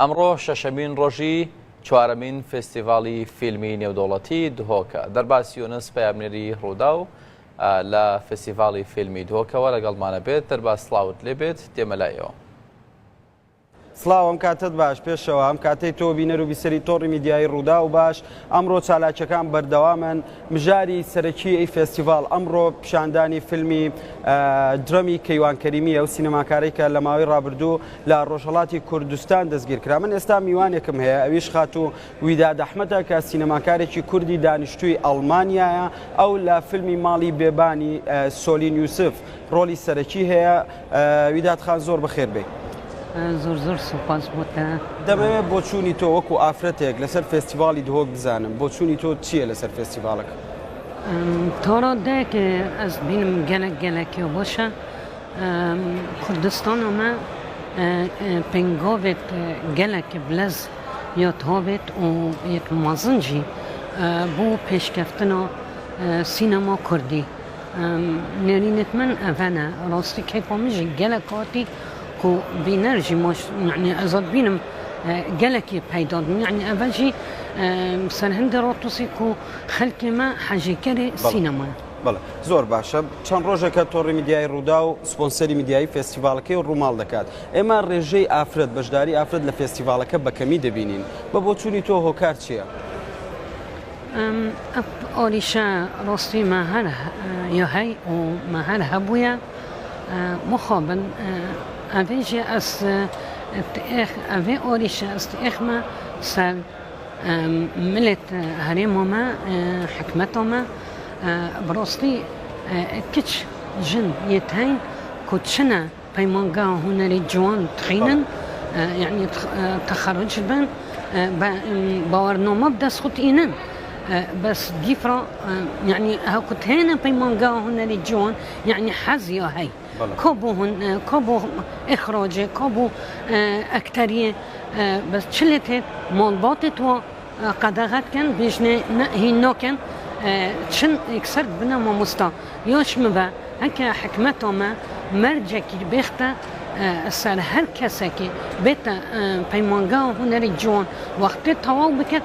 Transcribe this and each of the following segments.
ئەمڕۆ شەشەمین ڕۆژی چوارەمین فێستیڤاڵی فیلمی نێودەوڵەتی دهۆکە. دەرباس یونس پەیامنێری ڕوودا و لە فێستیڤاڵی فیلمی دهۆکەوە لەگەڵمانە بێت. دەرباس سڵاوت لێبێت، دێمە لایەوە. سڵاو، ئەم کاتت باش. پێشەوە ئەم کاتەی تۆ بینەر و بیسەری تۆڕی میدیایی ڕوودا و باش. ئەمڕۆ چالاکیەکان بەردەوامن. مژاری سەرەکی ئەی فێستیڤاڵ ئەمڕۆ پیشاندانی فیلمی درەمی کەیوان کەریمیە و سینەماکارەی کە لە ماوەی ڕابردوو لە ڕۆژهەڵاتی کوردستان دەستگیر کرا. من ئێستا میوانێکم هەیە، ئەویش خات و ویداد ئەحمەدە کە سینەماکارێکی کوردی دانیشتووی ئەڵمانیایە. ئەو لە فیلمی ماڵی بێبانی سۆلین یوسف ڕۆلی سەرەکی هەیە. ویداد خان زۆر بەخێر بێ. زۆر سوپاس بۆتە. دەمەوێت بۆ چوونی تۆ وەکو ئافرەتێک لەسەر فێستیڤاڵی دهۆک بزانم، بۆ چوونی تۆ چییە لەسەر فێستیڤاڵەکە؟ تۆڕۆدەیەکە ئەس بینم gelekî باشە کوردستانەمە پێنگۆڤێت gelekî bilez ya tabêt û yek mezin jî bû pêşkeftina sînema Kurdî. Nêrînet min ev hene rastî keyfa min jî gelek hatî ku bîner jî yani ez bînim gelekî peyda dibin. Yani evel jî serhindê ratûsî ku xelkê me hejîkerê sînema ye. بەڵێ زۆر باشە. چەند ڕۆژێکە تۆڕی میدیایی ڕوودا و سپۆنسەری میدیایی فێستیڤاڵەکەی و ڕووماڵ دەکات. ئێمە ڕێژەی ئافرەت، بەشداری ئافرەت لە فێستیڤاڵەکە بەکەمی دەبینین. بۆ چوونی تۆ هۆکار چییە؟ ئۆریشە ڕاستی me her ya hey û me her hebûye mixabin evê jî ez evê ôrîşe ez tixme ser millet herêma me hikmeta me bi rastî kiç jin yê tên ku çine peymangeha hunerî ciwan dixînin yani texerruc bin bawername bi dest xwe tînin. بس ديفرا يعني هاكو هنا بيمانجا هنا الجوان يعني حزيا هي كوبوهن كوبو اخراجه كوبو اكتريه بس شلت مالباتت و قدغت كان بيجنا هي نوكن شن يكسر بنا ما مستا يوش مبا هكا حكمته ما مرجع كي بيخته سر هر کسی که بیت پیمانگاه هنری جوان وقتی تواو بکت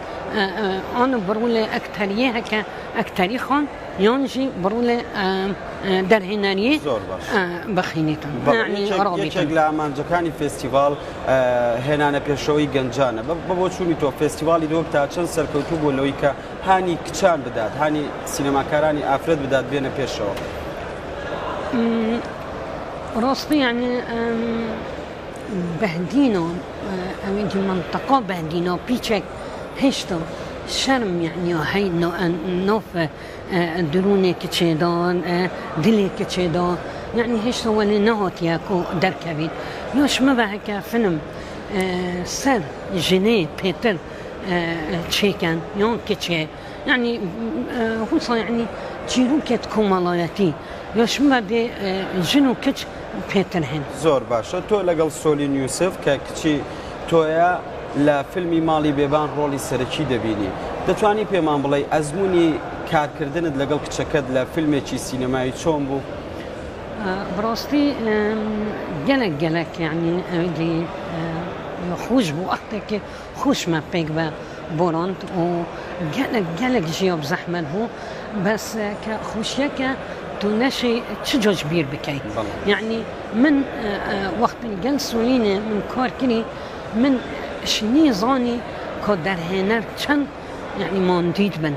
آن برول اکتریه که اکتری خان یانجی برول در هنریه بخینیتون یعنی یەکێک لە ئامانجەکانی فێستیڤاڵ هێنانە پێشەوەی گەنجانە. بۆ چوونی تۆ فێستیڤاڵی دۆک تا چەند سەرکەوتوو بۆ لەوەی کە هانی کچان بدات، هانی سینەماکارانی ئافرەت بدات بێنە پێشەوە؟ راستی يعني بهدينا أمين منطقة بهدينا بيشك هشتا شرم يعني هاي نوف دروني كتشيدان دلي كتشيدان يعني هشتا ولا نهات ياكو دركبين يوش ما بهك فيلم سر جنيه بيتر تشيكن يون كتشي يعني هو يعني تشيروكت كومالايتي يوش ما بجنو كتش پێتر هێن. زۆر باشە. تۆ لەگەڵ سۆلین یوسف کە کچی تۆیە لە فیلمی ماڵی بێبان ڕۆڵی سەرەکی دەبینی، دەتوانی پێمان بڵێ ئەزمموی کارکردنت لەگەڵ کچەکەت لە فیلمێکی سینەمایی چۆن بوو؟ بڕاستی gelek yani ئەوی خوش بوو ئەختێکی خوشمە پێک بە بۆڕاند و gelek ژیاب زەحمەت بوو بەس کە خوشیەکە تو نشي تشجج بير بكي يعني من وقت الجل سولينة من كاركني من شني زاني كدر هنر كان يعني ما نديد بن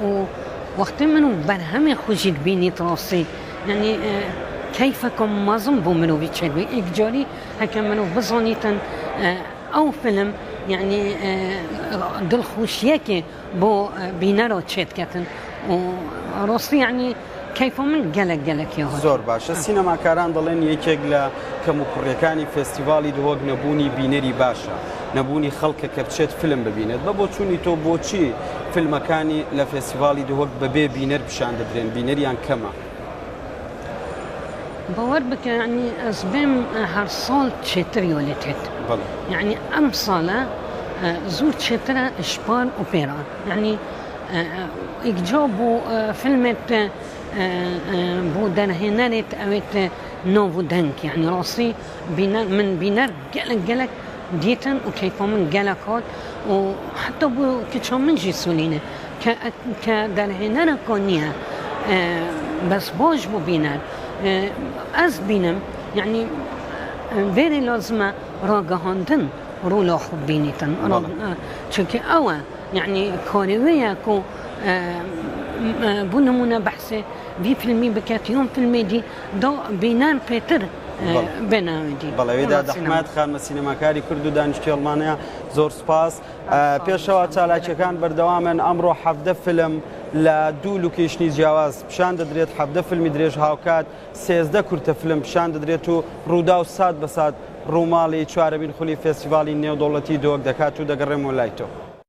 ووقت منو برهم خوشيد بيني تراصي يعني كيفكم مازم بو منو بيتشلوي إجاري هكا منو بزانيتن أو فيلم يعني دل خوشيكي بو بينارو تشيت كاتن وراسي يعني كيف من gelek يا زۆر باشە. سینەماکاران دەڵێن یەکێک لە کەموکوڕیەکانی فێستیڤاڵی دهۆک نەبوونی بینەری باشە، نەبوونی خەڵکە کە بچێت فیلم ببینێت. بۆ چوونی تۆ بۆچی فیلمەکانی لە فێستیڤاڵی دهۆک بەبێ بینەر پیشان دەدرێن، بینەریان کەمە؟ باوەڕ بکە يعني ئەس بێم هەر ساڵ چێتر یۆلێتێت يعني ئەم ساڵە زۆر چێترە شپان ئۆپێرا يعني ئیجا بۆ فیلمێت بو درهنرت اوت نوفو دنك يعني راسي من بينر جلك ديتن وكيف من جالكول وحتى بو كتشو من جيسولينا كدرهنا نكونيها بس بوش بو بينار از بينم يعني فيري لازمة راقهاندن رولا خوب بينيتن چونكي اوا يعني كوريوية كو بو نمونه بحثي في فيلمي بكات يوم فيلمي دي دو بينار بيتر بناویدی بەڵێویدا دەحمات خانمە سینەماکاری کورد و دانیشتی ئەڵمانیا زۆر سپاس پێشەوە چالاکیەکان بەردەوامن ئەمڕۆ 17 فیلم لە دوو لوکیشنی جیاواز پیشان دەدرێت 17 فیلمی درێژ هاوکات 13 کورتە فیلم پیشان دەدرێت و ڕوودا و سات بە سات ڕووماڵی چوارەمین خولی فێستیڤالی نێودەوڵەتی دۆک دەکات و دەگەڕێمەوە لای تۆ.